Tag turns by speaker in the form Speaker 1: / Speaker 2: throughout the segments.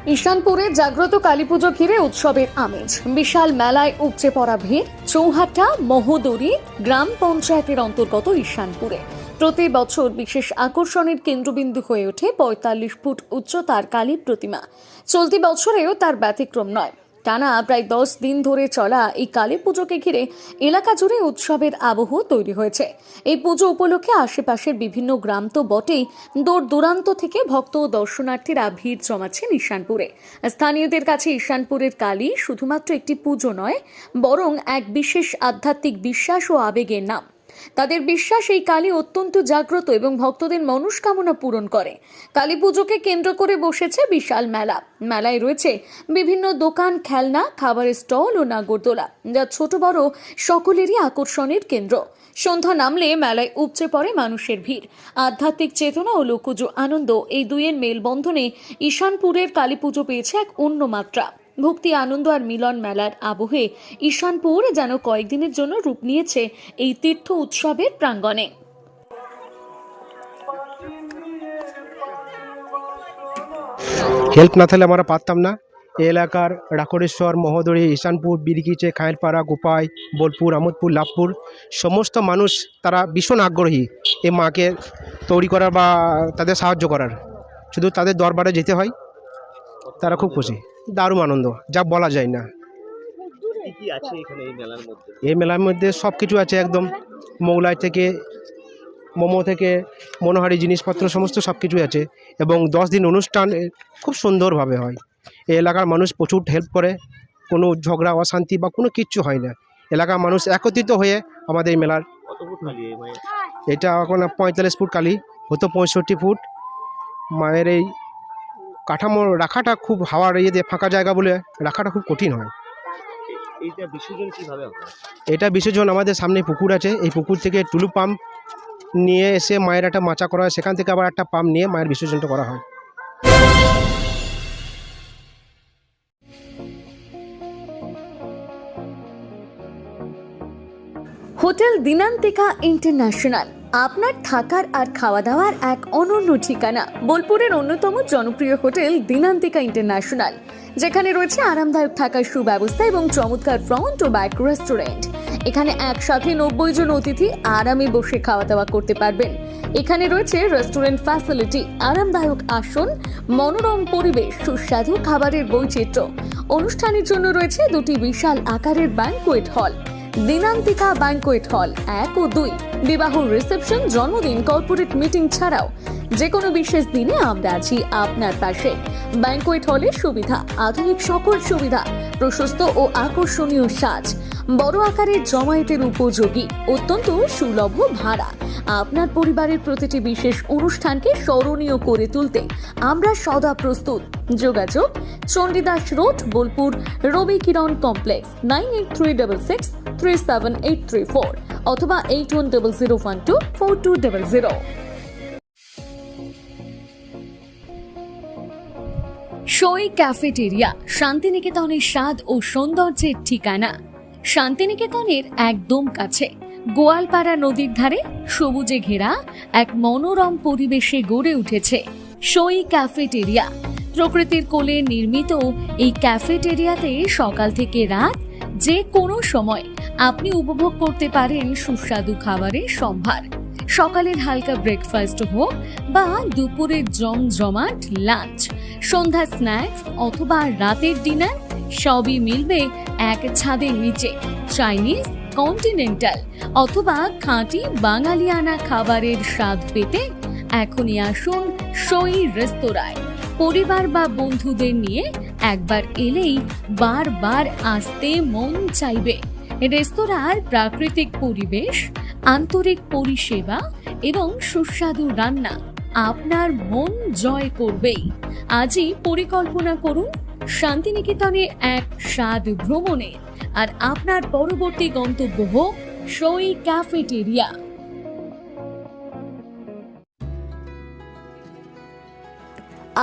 Speaker 1: ঈশানপুরে জাগ্রত কালীপুজো ঘিরে উৎসবের আমেজ। বিশাল মেলায় উপচে পড়া ভিড়। চৌহাটা মহোদরী গ্রাম পঞ্চায়েতের অন্তর্গত ঈশানপুরে প্রতি বছর বিশেষ আকর্ষণের কেন্দ্রবিন্দু হয়ে ওঠে ৪৫ ফুট উচ্চতার কালী প্রতিমা। চলতি বছরেও তার ব্যতিক্রম নয়। টানা প্রায় 10 দিন ধরে চলা এই কালী পুজোকে ঘিরে এলাকা জুড়ে উৎসবের আবহ তৈরি হয়েছে। এই পুজো উপলক্ষে আশেপাশের বিভিন্ন গ্রাম তো বটেই, দূর দূরান্ত থেকে ভক্ত ও দর্শনার্থীরা ভিড় জমাচ্ছেন ঈশানপুরে। স্থানীয়দের কাছে ঈশানপুরের কালী শুধুমাত্র একটি পুজো নয়, বরং এক বিশেষ আধ্যাত্মিক বিশ্বাস ও আবেগের নাম। তাদের বিশ্বাস এই কালী অত্যন্ত জাগ্রত এবং ভক্তদের মনস্কামনা পূরণ করে। কালী পুজোকে কেন্দ্র করে বসেছে বিশাল মেলা। মেলায় রয়েছে বিভিন্ন দোকান, খেলনা, খাবারের স্টল ও নাগরদোলা, যা ছোট বড় সকলেরই আকর্ষণের কেন্দ্র। সন্ধ্যা নামলে মেলায় উপচে পড়ে মানুষের ভিড়। আধ্যাত্মিক চেতনা ও লোকজ আনন্দ, এই দুইয়ের মেলবন্ধনে ঈশানপুরের কালী পুজো পেয়েছে এক অন্য মাত্রা। ভক্তি, আনন্দ আর মিলন মেলার আবহে ঈশানপুর যেন কয়েকদিনের জন্য রূপ নিয়েছে এই তীর্থ উৎসবের প্রাঙ্গণে।
Speaker 2: হেল্প না থাকলে আমরা পারতাম না। এই এলাকার রাকড়েশ্বর, মহোদরী, ঈশানপুর, বিরকিচে, খায়েরপাড়া, গোপাই, বোলপুর, আমোদপুর, লাভপুর সমস্ত মানুষ তারা ভীষণ আগ্রহী এই মাকে তৈরি করার বা তাদের সাহায্য করার। শুধু তাদের দরবারে যেতে হয়, তারা খুব খুশি। দারুণ আনন্দ, যা বলা যায় না। এই মেলার মধ্যে সব কিছু আছে, একদম মোগলাই থেকে, মোমো থেকে, মনোহারি জিনিসপত্র সমস্ত সব কিছুই আছে। এবং 10 দিন অনুষ্ঠান খুব সুন্দরভাবে হয়। এই এলাকার মানুষ প্রচুর হেল্প করে, কোনো ঝগড়া অশান্তি বা কোনো কিচ্ছু হয় না। এলাকার মানুষ একত্রিত হয়ে আমাদের এই মেলার, এটা এখন 45 ফুট কালী, হতো 65 ফুট। মায়ের এই কাঠামো রাখাটা খুব, হাওয়ার ইয়ে দিয়ে ফাঁকা জায়গা বলে রাখাটা খুব কঠিন হয়। এটা বিসর্জন আমাদের সামনে পুকুর আছে, এই পুকুর থেকে টুলু পাম্প নিয়ে এসে মায়ের একটা মাচা করা হয়, সেখান থেকে আবার একটা পাম্প নিয়ে মায়ের বিসর্জনটা করা হয়।
Speaker 1: হোটেল দিনান্তিকা ইন্টারন্যাশনাল আপনার থাকার আর খাওয়া দাওয়ার এক অনন্য ঠিকানা। বোলপুরের অন্যতম জনপ্রিয় হোটেল দিনান্তিকা ইন্টারন্যাশনাল, যেখানে রয়েছে আরামদায়ক থাকার সুব্যবস্থা এবং চমৎকার ফ্রন্ট ও ব্যাক রেস্টুরেন্ট। এখানে একসাথে 90 জন অতিথি আরামে বসে খাওয়া দাওয়া করতে পারবেন। এখানে রয়েছে রেস্টুরেন্ট ফ্যাসিলিটি, আরামদায়ক আসন, মনোরম পরিবেশ, সুস্বাদু খাবারের বৈচিত্র্য। অনুষ্ঠানের জন্য রয়েছে 2টি বিশাল আকারের banquet hall, Dinantika banquet hall 1 ও 2। বিবাহ, রিসেপশন, জন্মদিন, কর্পোরেট মিটিং ছাড়াও যে কোনো বিশেষ দিনে আমরা আছি আপনার পাশে। ব্যাংকোয়েট হলের সুবিধা, আধুনিক সকল সুবিধা, প্রশস্ত ও আকর্ষণীয় সাজ, বড় আকারের জমায়েতের উপযোগী, অত্যন্ত সুলভ ভাড়া। আপনার পরিবারের প্রতিটি বিশেষ অনুষ্ঠানকে স্মরণীয় করে তুলতে আমরা সদা প্রস্তুত। যোগাযোগ চণ্ডীদাস রোড, বোলপুর, রবি কিরণ কমপ্লেক্স, 9836637834 অথবা 8100124200। সই ক্যাফেটেরিয়া, শান্তিনিকেতনের স্বাদ ও সৌন্দর্যের ঠিকানা। শান্তিনিকেতনের একদম কাছে, গোয়ালপাড়া নদীর ধারে সবুজে ঘেরা এক মনোরম পরিবেশে গড়ে উঠেছে সই ক্যাফেটেরিয়া। প্রকৃতির কোলে নির্মিত এই ক্যাফেটেরিয়াতে সকাল থেকে রাত যে কোনো সময় আপনি উপভোগ করতে পারেন সুস্বাদু খাবারের সম্ভার। সকালের হালকা ব্রেকফাস্ট হোক বা দুপুরের জমজমাট লাঞ্চ, সন্ধ্যা স্ন্যাক্স অথবা রাতের ডিনার, সবই মিলবে এক ছাদের নিচে। চাইনিজ, কন্টিনেন্টাল অথবা খাঁটি বাঙালিয়ানা খাবারের স্বাদ পেতে এখনই আসুন সই রেস্তোরাঁয়। পরিবার বা বন্ধুদের নিয়ে একবার এলেই বারবার আসতে মন চাইবে। রেস্তোরাঁর প্রাকৃতিক পরিবেশ, আন্তরিক পরিষেবা এবং সুস্বাদু রান্না আপনার মন জয় করবেই। আজই পরিকল্পনা করুন শান্তিনিকেতনে এক স্বাদ ভ্রমণে, আর আপনার পরবর্তী গন্তব্য হোক সই ক্যাফেটেরিয়া।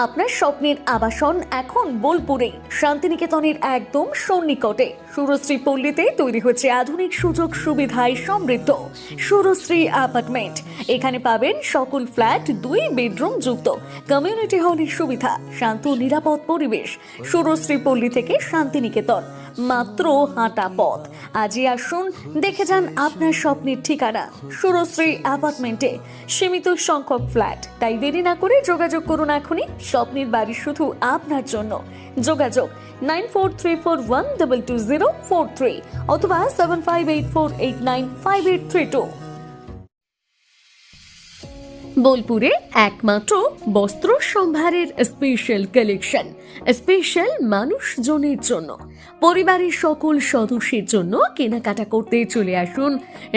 Speaker 1: আপনার স্বপ্নের আবাসন এখন বোলপুরে, শান্তিনিকেতনের একদম সন্নিকটে। সুরশ্রী পল্লীতে তৈরি হচ্ছে আধুনিক সুযোগ সুবিধায় সমৃদ্ধ সুরশ্রী অ্যাপার্টমেন্ট। এখানে পাবেন সকল ফ্ল্যাট 2 বেডরুম যুক্ত, কমিউনিটি হলের সুবিধা, শান্ত নিরাপদ পরিবেশ। সুরশ্রী পল্লী থেকে শান্তিনিকেতন মাত্র হাঁটা পথ। আজই আসুন, দেখে যান আপনার স্বপ্নের ঠিকানা সুরশ্রী অ্যাপার্টমেন্টে। সীমিত সংখ্যক ফ্ল্যাট, তাই দেরি না করে যোগাযোগ করুন এখনই। স্বপ্নের বাড়ি শুধু আপনার জন্য। যোগাযোগ 9434122043 অথবা 7584895832। বোলপুরে একমাত্র বস্ত্র সম্ভারের স্পেশাল কালেকশন, স্পেশাল মানুষজনের জন্য, পরিবারের সকল সদস্যের জন্য কেনাকাটা করতে চলে আসুন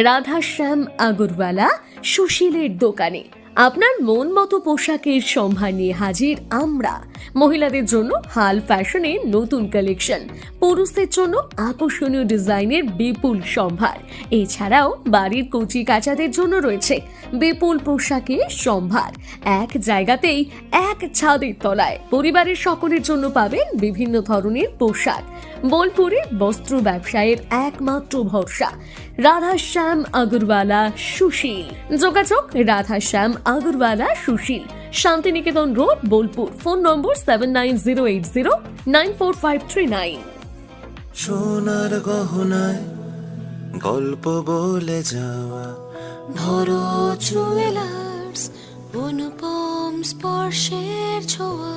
Speaker 1: রাধাশ্যাম আগরওয়ালা সুশীলের দোকানে। আপনার মন মতো পোশাকের সম্ভার নিয়ে হাজির আমরা। মহিলাদের জন্য হাল ফ্যাশনের নতুন কালেকশন, পুরুষদের জন্য আকর্ষণীয় ডিজাইনের বিপুল সম্ভার। এছাড়াও বাড়ির কচি কাচাদের জন্য রয়েছে বিপুল পোশাকের সম্ভার। এক জায়গাতেই, এক ছাদের তলায় পরিবারের সকলের জন্য পাবেন বিভিন্ন ধরনের পোশাক। বোলপুরে বস্ত্র ব্যবসায়ের একমাত্র ভরসা রাধাশ্যাম আগরওয়ালা সুশীল। যোগাযোগ Radhashyam Agarwala Sushil, Santiniketan road, Bolpur. Phone number 7908094539।
Speaker 3: সোনার গহনায় গল্প বলে যাওয়া
Speaker 4: ভরত জুয়েলার্স, অনুপম স্পর্শের ছোঁয়া।